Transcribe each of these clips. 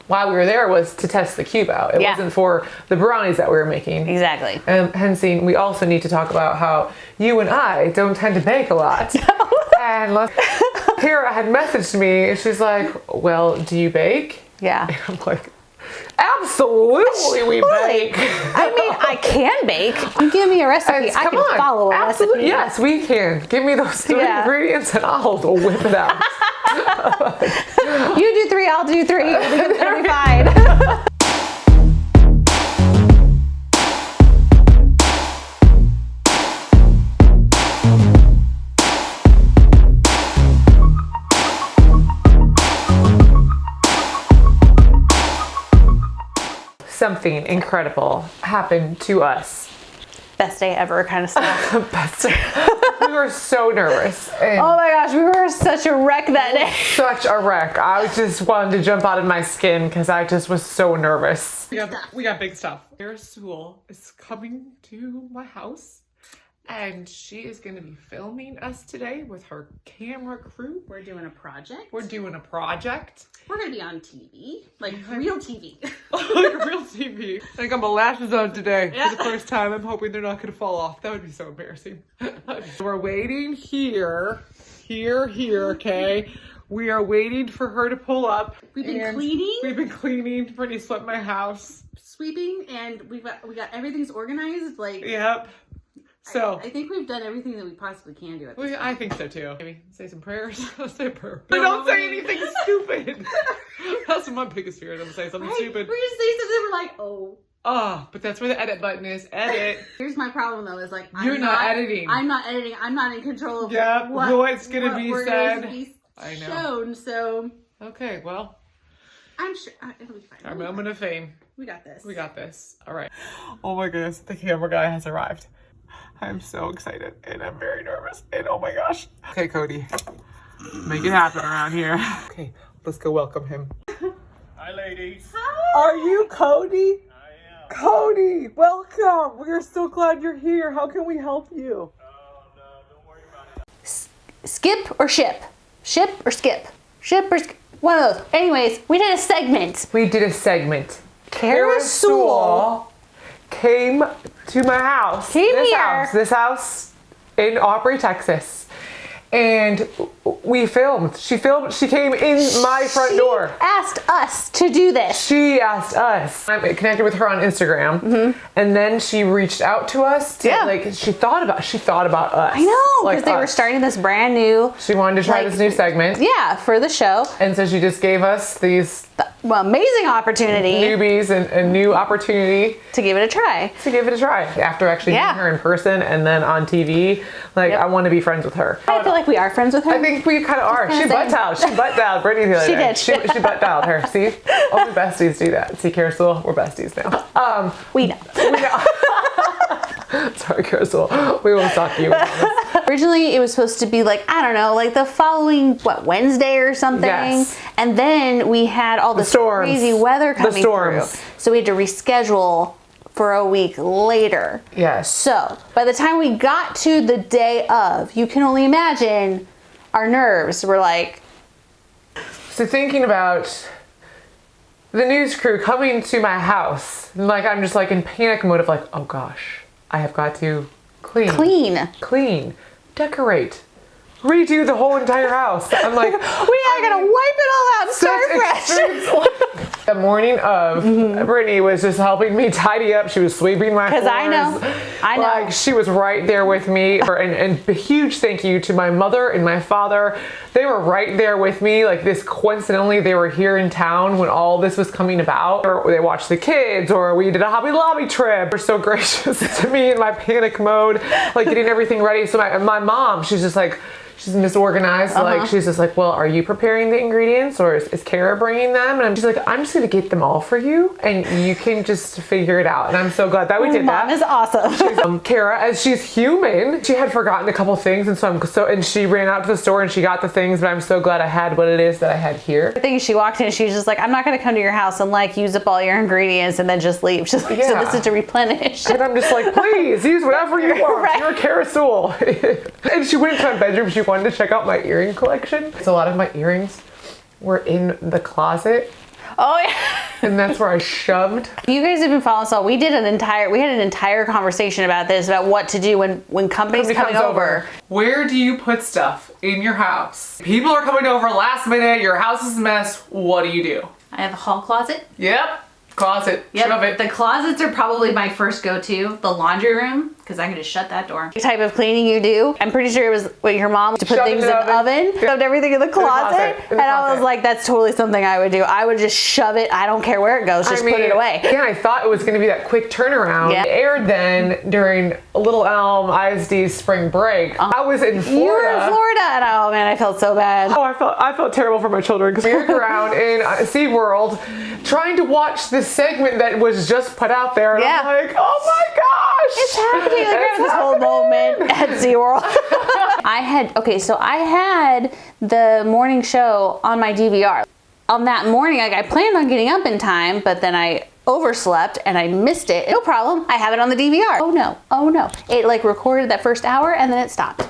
why we were there was to test the cube out. It wasn't for the brownies that we were making. Exactly. Hence, we also need to talk about how you and I don't tend to bake a lot. And Kara had messaged me, and she's like, well, do you bake? Yeah. And I'm like, absolutely we bake. I mean, I can bake. You give me a recipe, I can follow a recipe. Yes, we can. Give me those 3 ingredients and I'll whip it out. You do 3, I'll do 3. We'll be fine. Something incredible happened to us. Best day ever kind of stuff. Best day. We were so nervous. And oh my gosh, we were such a wreck that day. Such a wreck. I just wanted to jump out of my skin because I just was so nervous. We got big stuff. Kara Sewell is coming to my house, and she is going to be filming us today with her camera crew. We're doing a project. We're We're going to be on TV, like real TV. Like real TV. I got my lashes on today for the first time. I'm hoping they're not going to fall off. That would be so embarrassing. We're waiting here, okay? We are waiting for her to pull up. We've been cleaning. Brittany swept my house. Sweeping, and we got everything's organized. Like, yep. So I think we've done everything that we possibly can do at this point. I think so too. Maybe say some prayers. Say a prayer. But don't say anything stupid. That's my biggest fear. Don't say something stupid. We're gonna say something. We're like, oh. Oh, but that's where the edit button is. Edit. Here's my problem though. Is like you're not editing. I'm not editing. I'm not in control of what's gonna be said. I know. Shown. So. Okay. Well. I'm sure it'll be fine. Our moment of fame. We got this. All right. Oh my goodness, the camera guy has arrived. I'm so excited and I'm very nervous and oh my gosh. Okay, Cody, make it happen around here. Okay, let's go welcome him. Hi, ladies. Hi. Are you Cody? I am. Cody, welcome. We are so glad you're here. How can we help you? Oh, no, don't worry about it. Skip or ship? Ship or skip? Ship or skip? One of those. Anyways, we did a segment. Kara Sewell came to my house. This house in Aubrey, Texas. And we filmed. She came in my front door. Asked us to do this. She asked us. I connected with her on Instagram, and then she reached out to us. She thought about us. I know, because they were starting this brand new. She wanted to try this new segment. Yeah, for the show. And so she just gave us these amazing opportunity. Newbies and a new opportunity to give it a try. After actually meeting her in person and then on TV, I want to be friends with her. I feel like we are friends with her. I think we kind of are. She butt dialed Brittany the other day. She butt dialed her. See? Only besties do that. See, Kara Sewell, we're besties now. We know. Sorry, Kara Sewell. We won't talk to you. Originally, it was supposed to be the following, Wednesday or something. Yes. And then we had all this crazy weather coming through. So we had to reschedule for a week later. Yes. So by the time we got to the day of, you can only imagine our nerves were like. So thinking about the news crew coming to my house, I'm just in panic mode of oh gosh, I have got to clean, decorate, redo the whole entire house. I'm like, we are gonna wipe it all out and start fresh. The morning of, Brittany was just helping me tidy up. She was sweeping my floors. Because I know. She was right there with me. And a huge thank you to my mother and my father. They were right there with me. Coincidentally, they were here in town when all this was coming about. Or they watched the kids, or we did a Hobby Lobby trip. They were so gracious to me in my panic mode, getting everything ready. So my mom, she's just she's misorganized. She's just well, are you preparing the ingredients or is Kara bringing them? And she's I'm just going to get them all for you and you can just figure it out. And I'm so glad that we did that. Mom is awesome. Kara, as she's human, she had forgotten a couple things. And and she ran out to the store and she got the things, but I'm so glad I had what it is that I had here. The thing is, she walked in and she was just I'm not going to come to your house and use up all your ingredients and then just leave. She's so this is to replenish. And I'm just please use whatever you want. Right. You're Kara Sewell. And she went into my bedroom. She wanted to check out my earring collection. So a lot of my earrings were in the closet. Oh yeah. And that's where I shoved. You guys have been following us all. We had an entire conversation about this, about what to do when company's coming over. Where do you put stuff in your house? People are coming over last minute, your house is a mess. What do you do? I have a hall closet. Yep. Closet. Yep. Shove it. The closets are probably my first go-to. The laundry room, because I can just shut that door. The type of cleaning you do. I'm pretty sure it was what your mom to put Shoved things in in the the oven. Shoved everything in the closet. In the I was closet. like, that's totally something I would do. I would just shove it. I don't care where it goes. Just put it away. Yeah, I thought it was going to be that quick turnaround. Yeah. It aired then during Little Elm ISD's spring break. I was in Florida. You were in Florida, and oh man, I felt so bad. Oh, I felt terrible for my children because we were around in SeaWorld trying to watch this segment that was just put out there. And Yeah. I'm like, oh my gosh. It's happening. Like, I have this whole moment at SeaWorld. I had the morning show on my DVR. On that morning, I planned on getting up in time, but then I overslept and I missed it. No problem. I have it on the DVR. Oh no. It like recorded that first hour and then it stopped.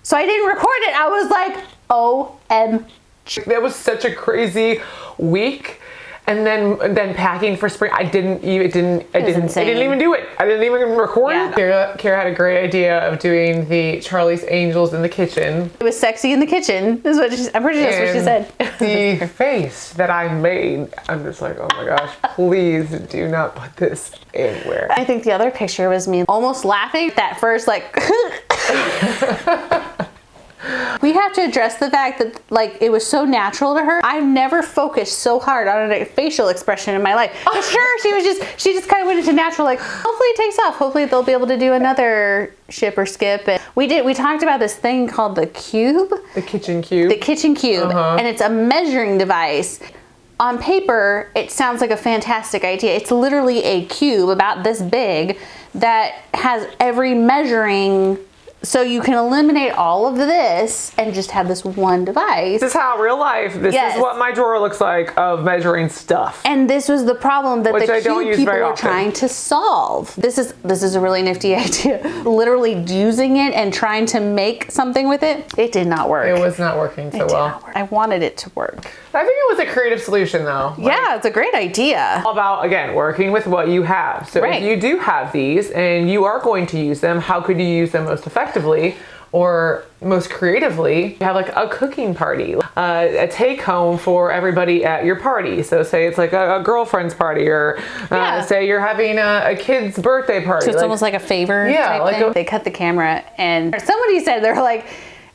So I didn't record it. I was like, OMG. That was such a crazy week. And then packing for spring, I didn't even do it. I didn't even record it. Kara had a great idea of doing the Charlie's Angels in the kitchen. It was sexy in the kitchen, is what I'm pretty sure that's what she said. The face that I made, I'm just like, oh my gosh, please do not put this anywhere. I think the other picture was me almost laughing. That first like we have to address the fact that like it was so natural to her. I've never focused so hard on a facial expression in my life. But sure, she just kind of went into natural, like hopefully it takes off. Hopefully they'll be able to do another ship or skip. And we talked about this thing called the cube. The kitchen cube. The kitchen cube. And it's a measuring device. On paper, it sounds like a fantastic idea. It's literally a cube about this big that has every measuring. So you can eliminate all of this and just have this one device. This is how real life, this is what my drawer looks like of measuring stuff. And this was the problem that the cube people were trying to solve. This is a really nifty idea. Literally using it and trying to make something with it, it did not work. It was not working so well. I wanted it to work. I think it was a creative solution though. Yeah, it's a great idea. All about, again, working with what you have. So if you do have these and you are going to use them, how could you use them most effectively or most creatively? You have like a cooking party, a take home for everybody at your party. So say it's like a girlfriend's party or say you're having a kid's birthday party. So it's almost like a favor type thing. They cut the camera and somebody said, they're like,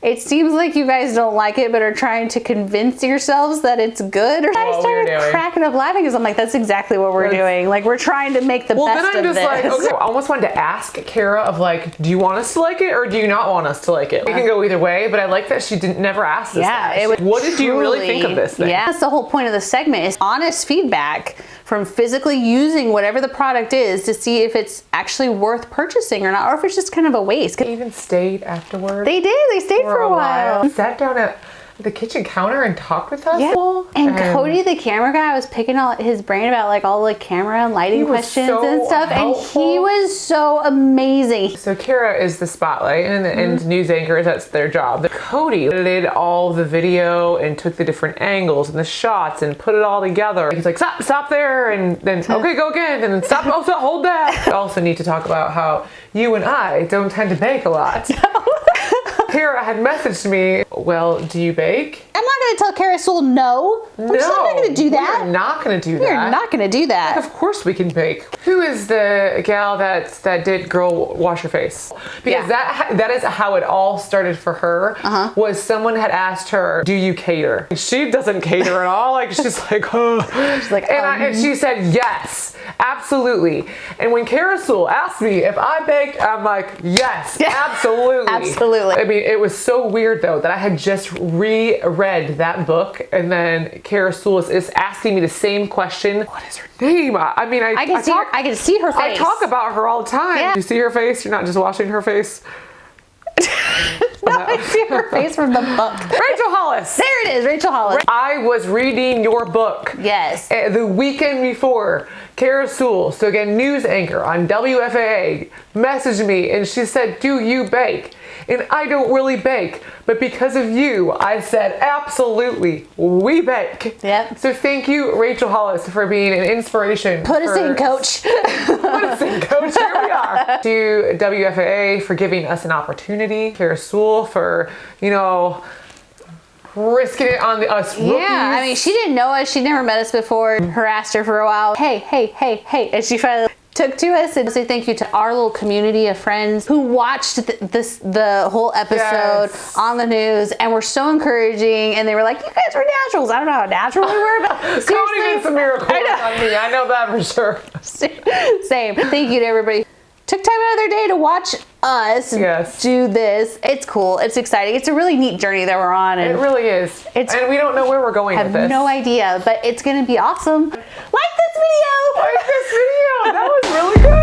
it seems like you guys don't like it, but are trying to convince yourselves that it's good. Or I started cracking up laughing because I'm like, that's exactly what we're doing. Like, we're trying to make the best of this. Well, then I'm just like, okay, I almost wanted to ask Kara of like, do you want us to like it or do you not want us to like it? We can go either way, but I like that she never asked us that. What did you really think of this thing? Yeah, that's the whole point of the segment is honest feedback from physically using whatever the product is to see if it's actually worth purchasing or not, or if it's just kind of a waste. They even stayed afterwards. They did. They stayed for a while. Sat down at the kitchen counter and talked with us. Yeah. And Cody, the camera guy, was picking out his brain about like all the camera and lighting questions and stuff. Helpful. And he was so amazing. So Kara is the spotlight and news anchors, that's their job. Cody did all the video and took the different angles and the shots and put it all together. He's like, stop there, and then okay, go again, and then stop, also hold that. We also need to talk about how you and I don't tend to bake a lot. Kara had messaged me, well, do you bake? I'm not going to tell Kara Sewell no. I'm just not going to do that. We're not going to do that. We're not going to do that. Of course we can bake. Who is the gal that did Girl Wash Your Face? Because that is how it all started for her. Was someone had asked her, do you cater? She doesn't cater at all. Like she's like, oh. She's like, and she said yes, absolutely. And when Kara Sewell asked me if I baked, I'm like, yes, absolutely. Absolutely. I mean, it was so weird though that I had just reread that book, and then Kara Sewell is asking me the same question. What is her name? I mean, I can see her face. I talk about her all the time. Yeah. You see her face? You're not just washing her face? No, I see her face from the book. Rachel Hollis. There it is, Rachel Hollis. I was reading your book. Yes. The weekend before. Kara Sewell, so again, news anchor on WFAA, messaged me and she said, do you bake? and I don't really bake, but because of you, I said, absolutely, we bake. Yep. So thank you, Rachel Hollis, for being an inspiration. Put us in, coach. Put us in, coach. Here we are. To WFAA for giving us an opportunity. Fair Sewell for, risking it on us rookies. Yeah, I mean, she didn't know us. She'd never met us before. Harassed her for a while. Hey. And she finally took to us. And say thank you to our little community of friends who watched the whole episode on the news and were so encouraging. And they were like, you guys were naturals. I don't know how natural we were, but Cody seriously, did some miracle work on me. I know that for sure. Same. Thank you to everybody. Took time out of their day to watch us do this. It's cool. It's exciting. It's a really neat journey that we're on. And it really is. And we don't know where we're going with this. I have no idea, but it's going to be awesome. Like this video. That was really good.